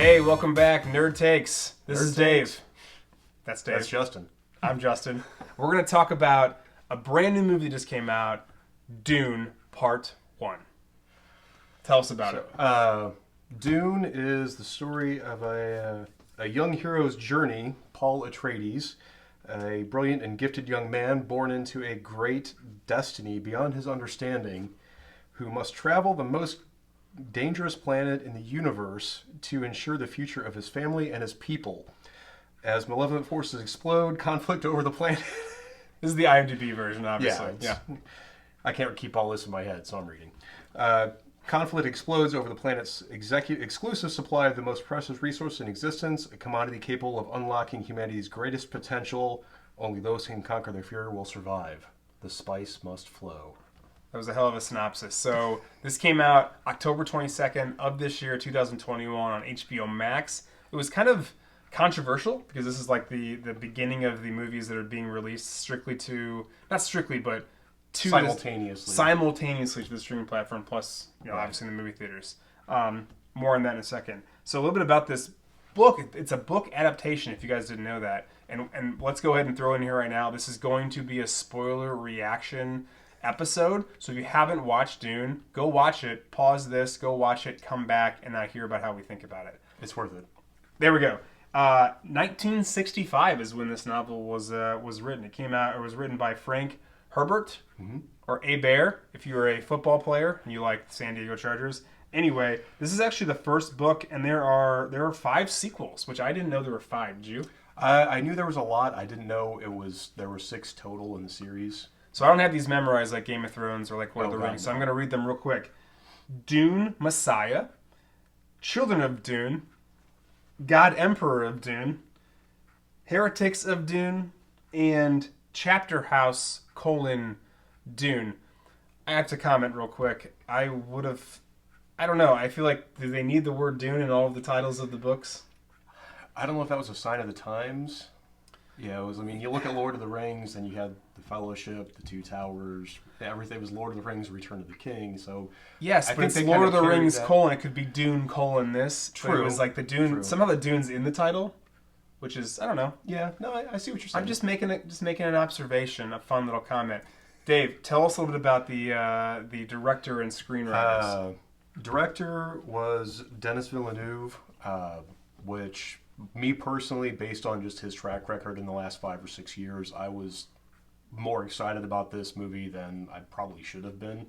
Hey, welcome back, Nerd Takes. This is Dave. That's Dave. That's Justin. I'm Justin. We're going to talk about a brand new movie that just came out, Dune Part One. Tell us about it. Dune is the story of a young hero's journey, Paul Atreides, a brilliant and gifted young man born into a great destiny beyond his understanding, who must travel the most dangerous planet in the universe to ensure the future of his family and his people. As malevolent forces explode, conflict over the planet. This is the IMDb version, obviously. Yeah. I can't keep all this in my head, so I'm reading. Conflict explodes over the planet's exclusive supply of the most precious resource in existence, a commodity capable of unlocking humanity's greatest potential. Only those who can conquer their fear will survive. The spice must flow. That was a hell of a synopsis. So this came out October 22nd of this year, 2021, on HBO Max. It was kind of controversial because this is like the beginning of the movies that are being released strictly to, not strictly, but to simultaneously to the streaming platform, plus, you know, obviously in the movie theaters. More on that in a second. So a little bit about this book. It's a book adaptation, if you guys didn't know that. And let's go ahead and throw in here right now. This is going to be a spoiler reaction episode. So if you haven't watched Dune, go watch it, pause this, go watch it, come back, and hear about how we think about it. It's worth it. There we go. 1965 is when this novel was written. It was written by Frank Herbert, or A. Bear, if you were a football player and you like San Diego Chargers. Anyway, this is actually the first book, and there are 5 sequels, which I didn't know there were 5. Did you? I knew there was a lot. I didn't know there were 6 total in the series. So I don't have these memorized like Game of Thrones or like Lord of the Rings, so I'm going to read them real quick. Dune Messiah, Children of Dune, God Emperor of Dune, Heretics of Dune, and Chapter House, Dune. I have to comment real quick. I don't know. I feel like, do they need the word Dune in all of the titles of the books? I don't know if that was a sign of the times. Yeah, you look at Lord of the Rings, and you had the Fellowship, the Two Towers, everything was Lord of the Rings, Return of the King, so... Yes, but it's Lord of the Rings, it could be Dune, this. True. It was like the Dune, somehow the Dune's in the title, which is, I don't know. Yeah, no, I see what you're saying. I'm just making an observation, a fun little comment. Dave, tell us a little bit about the director and screenwriters. Director was Denis Villeneuve, which... Me personally, based on just his track record in the last 5 or 6 years, I was more excited about this movie than I probably should have been.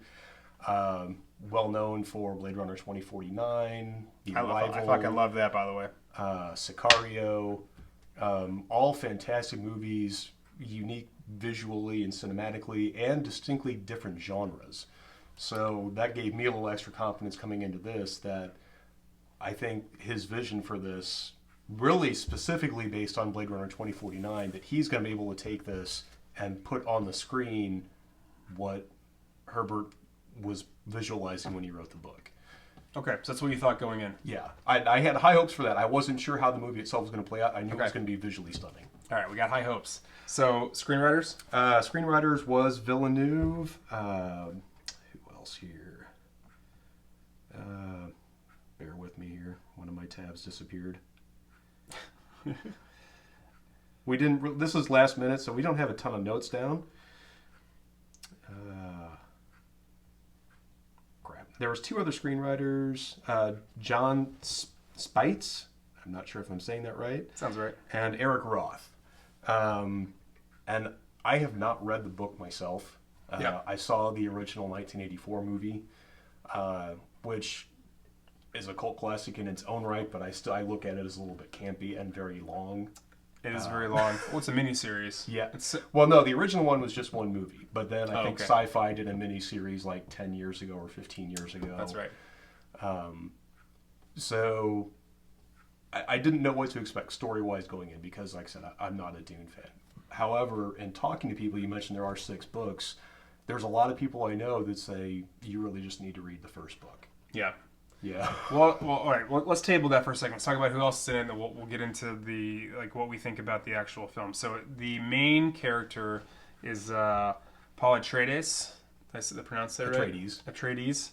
Well known for Blade Runner 2049, The Arrival. I fucking love that, by the way. Sicario, all fantastic movies, unique visually and cinematically, and distinctly different genres. So that gave me a little extra confidence coming into this that I think his vision for this, really specifically based on Blade Runner 2049, that he's going to be able to take this and put on the screen what Herbert was visualizing when he wrote the book. Okay, so that's what you thought going in. Yeah, I had high hopes for that. I wasn't sure how the movie itself was going to play out. I knew it was going to be visually stunning. All right, we got high hopes. So, screenwriters? Screenwriters was Villeneuve. Who else here? Bear with me here. One of my tabs disappeared. This is last minute, so we don't have a ton of notes down. Crap. There was 2 other screenwriters, John Spites, I'm not sure if I'm saying that right. Sounds right. And Eric Roth. And I have not read the book myself. I saw the original 1984 movie, which is a cult classic in its own right, but I look at it as a little bit campy and very long. It is very long. Well, it's a miniseries. Yeah. Well, no, the original one was just one movie, but then I think Sci-Fi did a miniseries like 10 years ago or 15 years ago. That's right. So I didn't know what to expect story-wise going in because, like I said, I'm not a Dune fan. However, in talking to people, you mentioned there are 6 books. There's a lot of people I know that say you really just need to read the first book. Yeah. Yeah. Well, all right. Well, let's table that for a second. Let's talk about who else is in it, and then we'll get into what we think about the actual film. So the main character is Paul Atreides. Did I pronounce that right? Atreides. Atreides.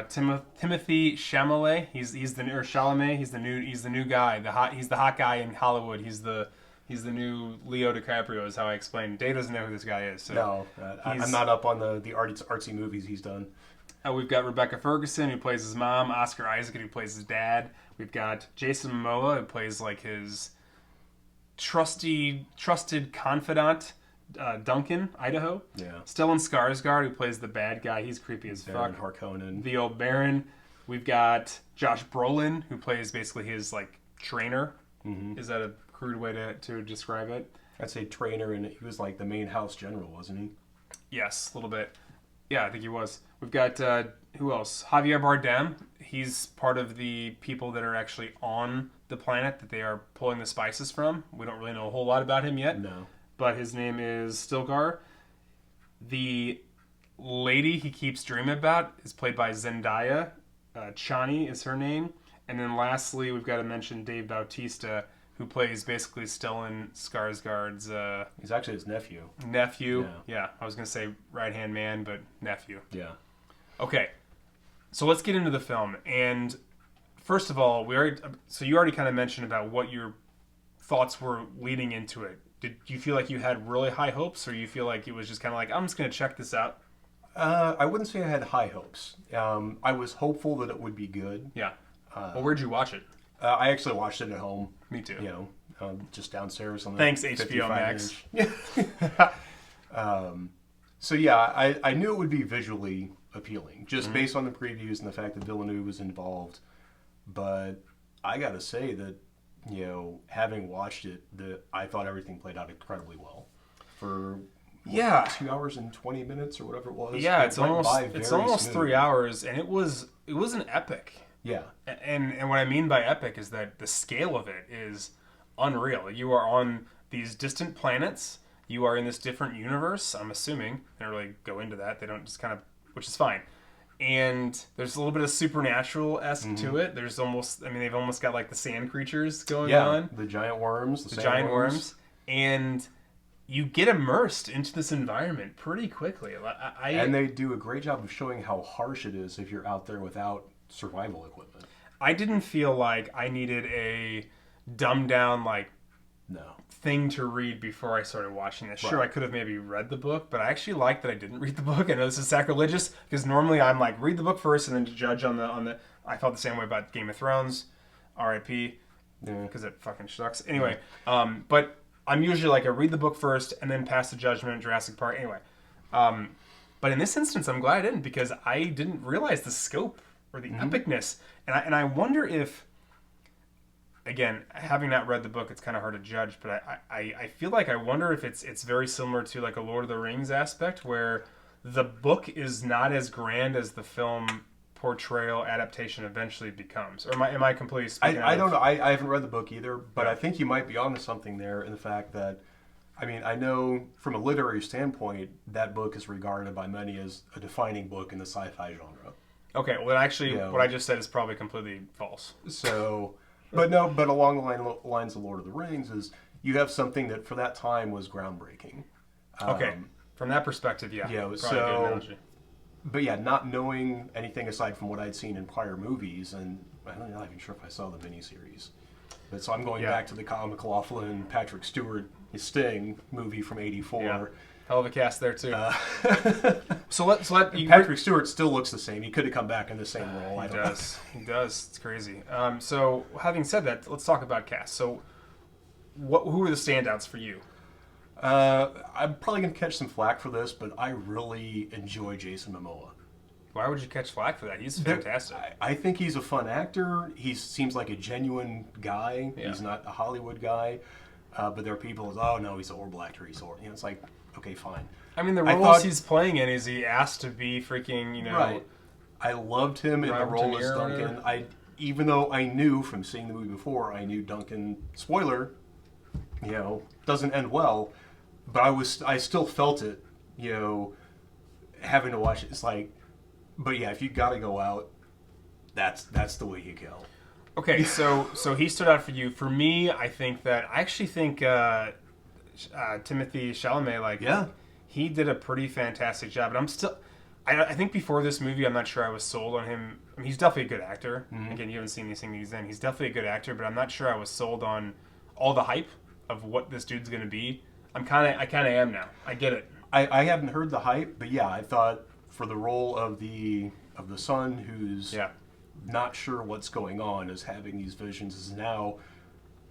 Timothy Chalamet. He's the Chalamet. He's the new guy. He's the hot guy in Hollywood. He's the new Leo DiCaprio, is how I explained. Dave doesn't know who this guy is. So no, I'm not up on the artsy movies he's done. We've got Rebecca Ferguson, who plays his mom. Oscar Isaac, who plays his dad. We've got Jason Momoa, who plays like his trusted confidant, Duncan, Idaho. Yeah. Stellan Skarsgård, who plays the bad guy. He's creepy as Baron fuck. Harkonnen. The old Baron. We've got Josh Brolin, who plays basically his like trainer. Mm-hmm. Is that a crude way to describe it? I'd say trainer, and he was like the main house general, wasn't he? Yes, a little bit. Yeah, I think he was. We've got, who else? Javier Bardem. He's part of the people that are actually on the planet that they are pulling the spices from. We don't really know a whole lot about him yet. No. But his name is Stilgar. The lady he keeps dreaming about is played by Zendaya. Chani is her name. And then lastly, we've got to mention Dave Bautista, who plays basically Stellan Skarsgård's... he's actually his nephew. Nephew. Yeah. I was going to say right-hand man, but nephew. Yeah. Okay. So let's get into the film. And first of all, you already kind of mentioned about what your thoughts were leading into it. Did you feel like you had really high hopes, or you feel like it was just kind of like, I'm just going to check this out? I wouldn't say I had high hopes. I was hopeful that it would be good. Yeah. Well, where'd you watch it? I actually watched it at home. Me too. You know, just downstairs on the Thanks, HBO Max. So yeah, I knew it would be visually appealing, just based on the previews and the fact that Villeneuve was involved. But I gotta say that, having watched it, I thought everything played out incredibly well. For 2 hours and 20 minutes or whatever it was. Yeah, it's almost 3 hours, and it was an epic. Yeah. And what I mean by epic is that the scale of it is unreal. You are on these distant planets. You are in this different universe, I'm assuming. They don't really go into that. They don't just kind of, which is fine. And there's a little bit of supernatural-esque to it. There's they've almost got like the sand creatures going on. The giant worms. The giant worms. And you get immersed into this environment pretty quickly. And they do a great job of showing how harsh it is if you're out there without survival equipment. I didn't feel like I needed a dumbed down thing to read before I started watching this. Sure, I could have maybe read the book, but I actually like that I didn't read the book. I know this is sacrilegious because normally I'm like, read the book first and then judge on the. I felt the same way about Game of Thrones, R.I.P. Because it fucking sucks. Anyway, but I'm usually like, I read the book first and then pass the judgment. Jurassic Park. Anyway, but in this instance, I'm glad I didn't, because I didn't realize the scope or the epicness, and I wonder if, again, having not read the book, it's kind of hard to judge, but I feel like I wonder if it's very similar to like a Lord of the Rings aspect, where the book is not as grand as the film portrayal adaptation eventually becomes. Or am I completely speaking I don't know. I haven't read the book either, but I think you might be onto something there in the fact that, I know from a literary standpoint, that book is regarded by many as a defining book in the sci-fi genre. Okay, well, actually, what I just said is probably completely false. So, but along the lines of Lord of the Rings is you have something that for that time was groundbreaking. Okay, from that perspective, yeah. Yeah, so, but yeah, not knowing anything aside from what I'd seen in prior movies, and I'm not even sure if I saw the miniseries. But so I'm going back to the Kyle MacLachlan, Patrick Stewart, Sting movie from '84. Yeah. Hell of a cast there too. Patrick Stewart still looks the same. He could have come back in the same role. He does. It's crazy. So having said that, let's talk about cast. So, who are the standouts for you? I'm probably gonna catch some flack for this, but I really enjoy Jason Momoa. Why would you catch flack for that? He's fantastic. I think he's a fun actor. He seems like a genuine guy. Yeah. He's not a Hollywood guy. But there are people who say, oh no, he's a horrible actor. It's like, okay, fine. The roles he's playing in, is he asked to be freaking, Right. I loved him in the role as Duncan. Even though I knew from seeing the movie before, I knew Duncan, spoiler, doesn't end well. But I still felt it, having to watch it. It's like, but yeah, if you got to go out, that's the way you go. Okay, so he stood out for you. For me, I actually think Timothy Chalamet, he did a pretty fantastic job. And I think before this movie, I'm not sure I was sold on him. I mean, he's definitely a good actor. Mm-hmm. Again, you haven't seen anything he's in. He's definitely a good actor, but I'm not sure I was sold on all the hype of what this dude's going to be. I kind of am now. I get it. I hadn't heard the hype, but yeah, I thought for the role of the son who's not sure what's going on, is having these visions, is now,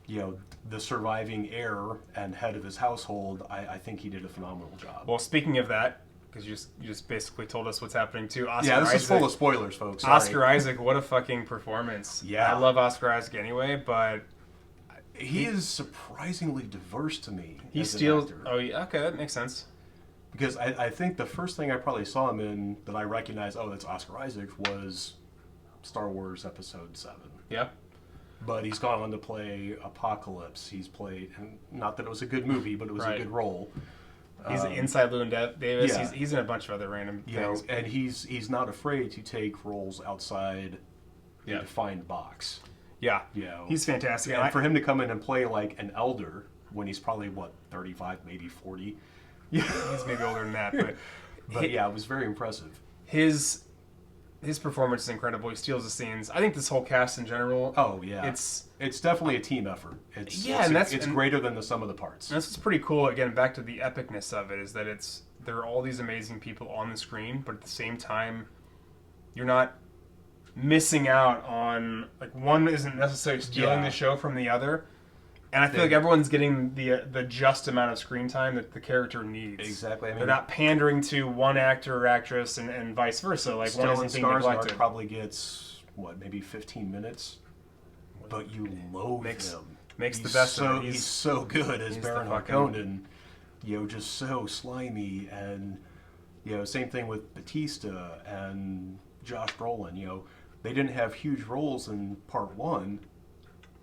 the surviving heir and head of his household. I think he did a phenomenal job. Well, speaking of that, because you just basically told us what's happening too. Oscar this Isaac, is full of spoilers, folks. Sorry. Oscar Isaac, what a fucking performance. Yeah. I love Oscar Isaac anyway, but he is surprisingly diverse to me. He as an steals. actor. Oh, yeah, okay, that makes sense. Because I think the first thing I probably saw him in that I recognized, that's Oscar Isaac, was Star Wars Episode 7. Yeah. But he's gone on to play Apocalypse. He's played, and not that it was a good movie, but it was a good role. He's inside Llewyn Davis. Yeah. He's in a bunch of other random things. And he's not afraid to take roles outside the defined box. Yeah. Yeah. He's fantastic. And for him to come in and play like an elder when he's probably, 35, maybe 40. Yeah. He's maybe older than that. But it was very impressive. His performance is incredible. He steals the scenes. I think this whole cast in general. Oh yeah, it's definitely a team effort. It's greater than the sum of the parts. And that's what's pretty cool. Again, back to the epicness of it is that there are all these amazing people on the screen, but at the same time, you're not missing out on, like, one isn't necessarily stealing the show from the other. And I feel like everyone's getting the just amount of screen time that the character needs. Exactly. I mean, they're not pandering to one actor or actress and vice versa. Like, one isn't being neglected. Probably gets maybe 15 minutes, but you loathe him. Makes the best of it. He's so good as Baron Harkonnen. Just so slimy, and same thing with Batista and Josh Brolin. They didn't have huge roles in Part 1.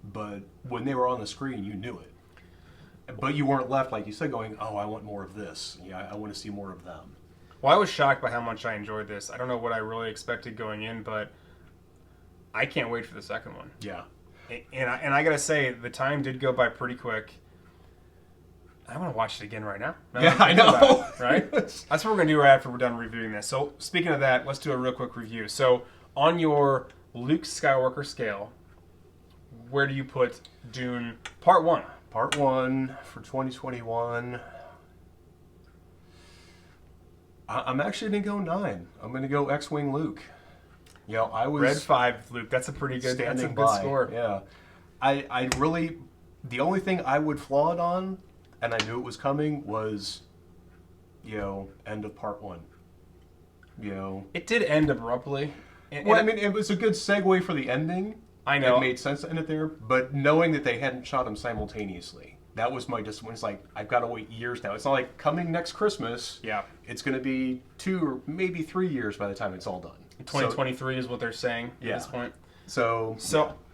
But when they were on the screen, you knew it. But you weren't left, like you said, going, oh, I want more of this. Yeah, I want to see more of them. Well, I was shocked by how much I enjoyed this. I don't know what I really expected going in, but I can't wait for the second one. Yeah. And I got to say, the time did go by pretty quick. I want to watch it again right now. Yeah, I know. Right? That's what we're going to do right after we're done reviewing this. So, speaking of that, let's do a real quick review. So, on your Luke Skywalker scale, where do you put Dune Part 1? Part 1 for 2021. I'm actually going to go 9. I'm going to go X-Wing Luke. I was... Red 5 Luke. That's a pretty good, score. Yeah. I really... The only thing I would flaw it on, and I knew it was coming, was, end of Part 1. It did end abruptly. I mean, it was a good segue for the ending. I know. It made sense to end it there, but knowing that they hadn't shot them simultaneously, that was my disappointment. It's like, I've got to wait years now. It's not like coming next Christmas. Yeah. It's going to be 2 or maybe 3 years by the time it's all done. 2023 is what they're saying at this point. So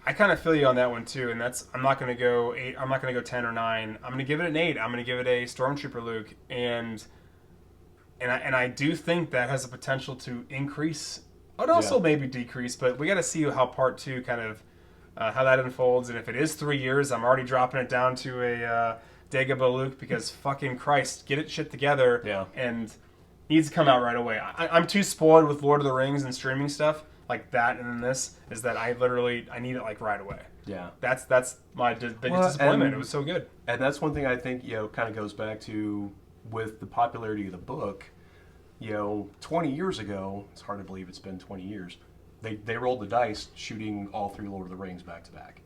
I kind of feel you on that one too, and I'm not going to go 8. I'm not going to go 10 or 9. I'm going to give it an 8. I'm going to give it a Stormtrooper Luke, and I do think that has the potential to increase. I'd also maybe decrease, but we got to see how Part 2 kind of how that unfolds. And if it is 3 years, I'm already dropping it down to a Dagobah Luke, because fucking Christ, get it shit together. Yeah. And needs to come out right away. I'm too spoiled with Lord of the Rings and streaming stuff like that, and then this is that I need it like right away. Yeah. That's my disappointment. It was so good. And that's one thing I think kind of goes back to with the popularity of the book. 20 years ago, it's hard to believe it's been 20 years, they rolled the dice shooting all 3 Lord of the Rings back to back.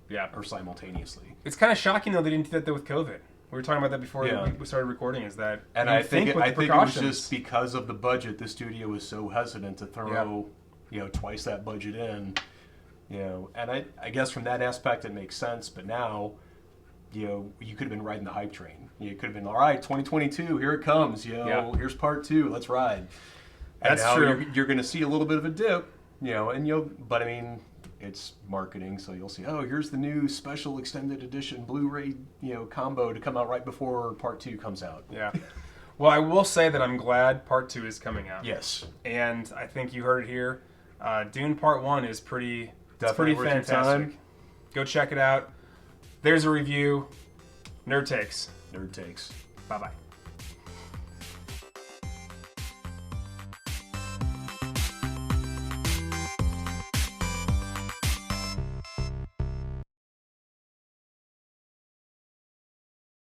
Yeah. Or simultaneously. It's kind of shocking, though, they didn't do that with COVID. We were talking about that before we started recording, is that... And I think it was just because of the budget, the studio was so hesitant to throw, twice that budget in. And I guess from that aspect it makes sense, but now... you could have been riding the hype train. You could have been, all right, 2022, here it comes. Here's Part 2, let's ride. And that's true. You're going to see a little bit of a dip, but I mean, it's marketing, so you'll see, here's the new special extended edition Blu-ray, combo to come out right before Part 2 comes out. Yeah. Well, I will say that I'm glad Part 2 is coming out. Yes. And I think you heard it here. Dune Part 1 is pretty fantastic. Time. Go check it out. There's a review. Nerd Takes. Nerd Takes. Bye-bye.